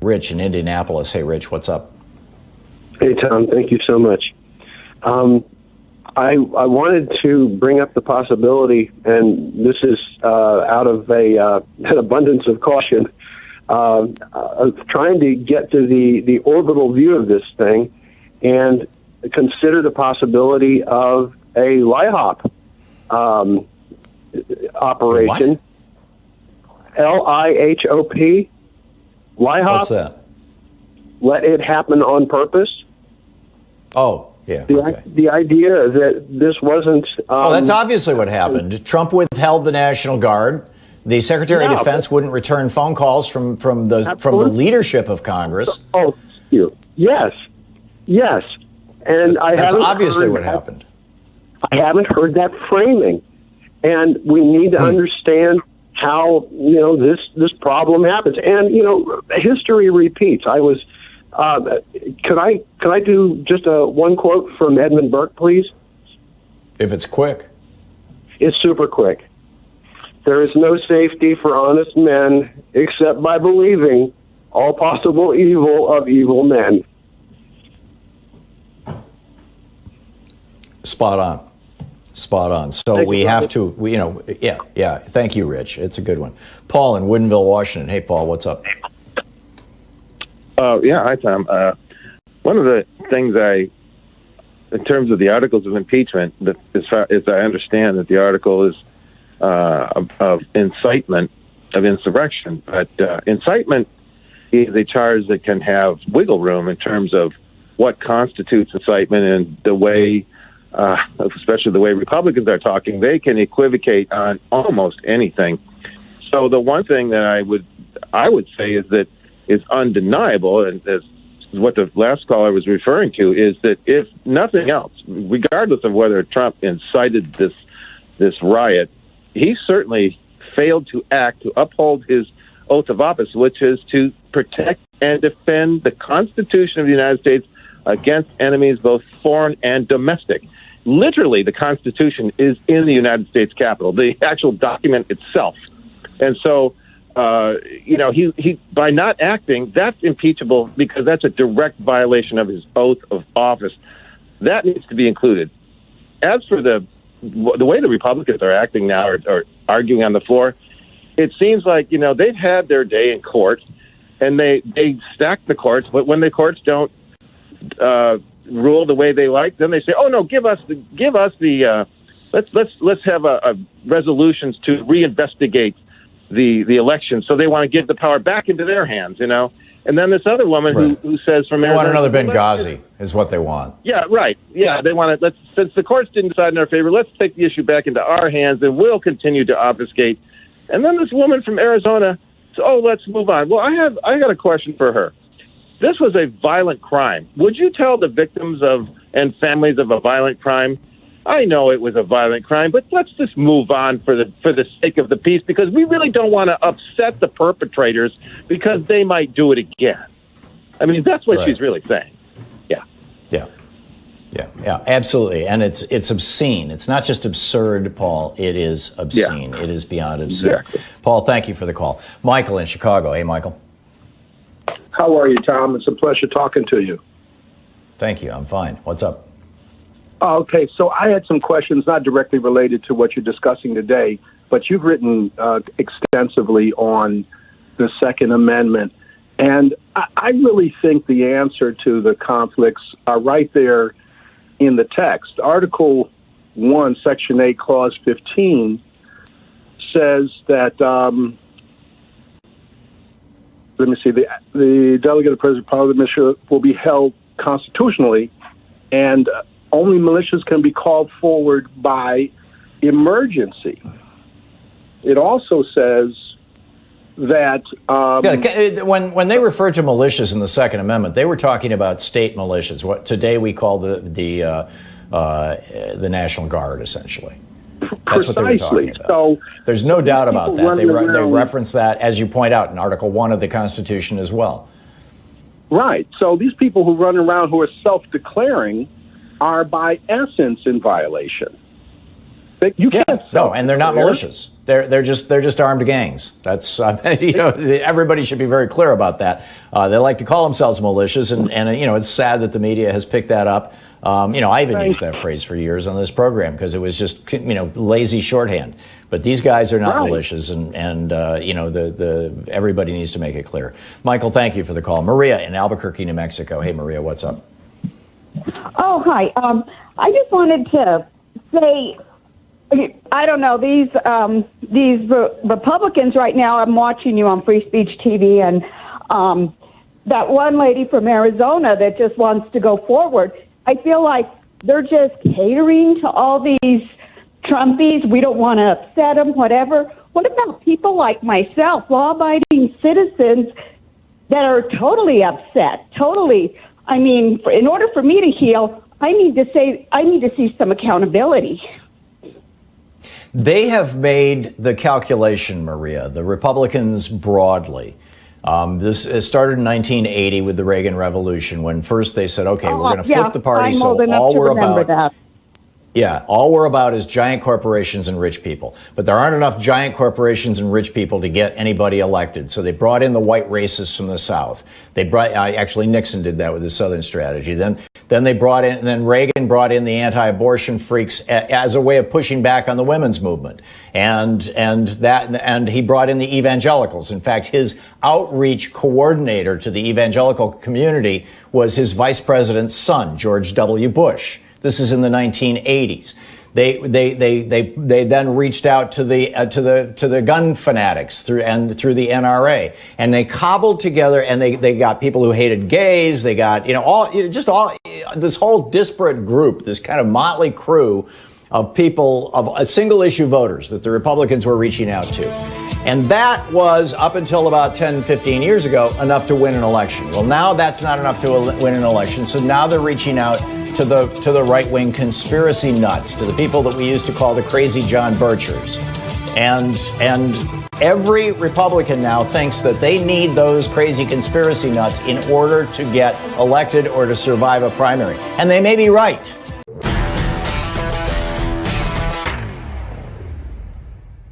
Rich in Indianapolis. Hey, Rich, what's up? Hey, Thom, thank you so much. I wanted to bring up the possibility, and this is out of an abundance of caution, of trying to get to the orbital view of this thing and consider the possibility of a LIHOP operation. LIHOP. LIHOP. What's that? Let it happen on purpose. Oh, yeah. The idea that this wasn't... that's obviously what happened. Trump withheld the National Guard. The Secretary of Defense wouldn't return phone calls from the leadership of Congress. Oh, yes. And that's obviously what happened. I haven't heard that framing. And we need to understand how, this problem happens. And, history repeats. I was... Could I do just one quote from Edmund Burke, please? If it's quick. It's super quick. There is no safety for honest men except by believing all possible evil of evil men. Spot on. So we have to, Thank you, Rich. It's a good one. Paul in Woodinville, Washington. Hey, Paul, what's up? Hi, Thom. One of the things in terms of the articles of impeachment, that as far as I understand that the article is of incitement of insurrection, but incitement is a charge that can have wiggle room in terms of what constitutes incitement, and the way, especially the way Republicans are talking, they can equivocate on almost anything. So the one thing that I would say is that is undeniable, and as what the last caller was referring to, is that if nothing else, regardless of whether Trump incited this riot, he certainly failed to uphold his oath of office, which is to protect and defend the Constitution of the United States against enemies, both foreign and domestic. Literally, the Constitution is in the United States Capitol, the actual document itself. And so, he by not acting, that's impeachable because that's a direct violation of his oath of office. That needs to be included. As for the way the Republicans are acting now, or arguing on the floor, it seems like, they've had their day in court, and they stack the courts, but when the courts don't rule the way they like, then they say, "Oh no, give us the let's have a resolutions to reinvestigate the election." So they want to give the power back into their hands, And then this other woman who says from they Arizona, want another Benghazi is what they want. Yeah, right. Yeah, they want to. Since the courts didn't decide in our favor, let's take the issue back into our hands, and we'll continue to obfuscate. And then this woman from Arizona says, "Oh, let's move on." Well, I got a question for her. This was a violent crime. Would you tell the victims and families of a violent crime, I know it was a violent crime, but let's just move on for the sake of the peace, because we really don't want to upset the perpetrators because they might do it again. I mean, that's what she's really saying. Yeah, absolutely. And it's obscene. It's not just absurd, Paul. It is obscene. Yeah. It is beyond obscene. Exactly. Paul, thank you for the call. Michael in Chicago. Hey, Michael. How are you, Thom? It's a pleasure talking to you. Thank you. I'm fine. What's up? Okay, so I had some questions not directly related to what you're discussing today, but you've written extensively on the Second Amendment. And I really think the answer to the conflicts are right there in the text. Article 1, Section 8, Clause 15 says that, the delegated president part of the militia will be held constitutionally, and only militias can be called forward by emergency. It also says that when they referred to militias in the Second Amendment, they were talking about state militias. What today we call the National Guard, essentially. That's precisely what they were talking about. So there's no doubt about that. They reference that, as you point out, in Article 1 of the Constitution as well. Right. So these people who run around who are self-declaring are by essence in violation. You can't. No, and they're not militias. They're just armed gangs. That's everybody should be very clear about that. They like to call themselves militias, and it's sad that the media has picked that up. I even used that phrase for years on this program because it was just lazy shorthand. But these guys are not militias, and everybody needs to make it clear. Michael, thank you for the call. Maria in Albuquerque, New Mexico. Hey, Maria, what's up? Oh, hi. I just wanted to say, I don't know, these Republicans right now, I'm watching you on Free Speech TV, and that one lady from Arizona that just wants to go forward, I feel like they're just catering to all these Trumpies. We don't want to upset them, whatever. What about people like myself, law-abiding citizens that are totally upset, totally? I mean, in order for me to heal, I need to see some accountability. They have made the calculation, Maria, the Republicans broadly. This started in 1980 with the Reagan Revolution, when first they said, okay, we're going to flip the party. I'm old enough to remember that. Yeah, all we're about is giant corporations and rich people. But there aren't enough giant corporations and rich people to get anybody elected. So they brought in the white racists from the South. Actually Nixon did that with his Southern strategy. Then Reagan brought in the anti-abortion freaks as a way of pushing back on the women's movement. And he brought in the evangelicals. In fact, his outreach coordinator to the evangelical community was his vice president's son, George W. Bush. This is in the 1980s. They then reached out to the gun fanatics through the NRA, and they cobbled together, and they got people who hated gays. They got this whole disparate group, this kind of motley crew of people, of single issue voters that the Republicans were reaching out to. And that was, up until about 10, 15 years ago, enough to win an election. Well, now that's not enough to win an election. So now they're reaching out to the right-wing conspiracy nuts, to the people that we used to call the crazy John Birchers. And every Republican now thinks that they need those crazy conspiracy nuts in order to get elected or to survive a primary. And they may be right.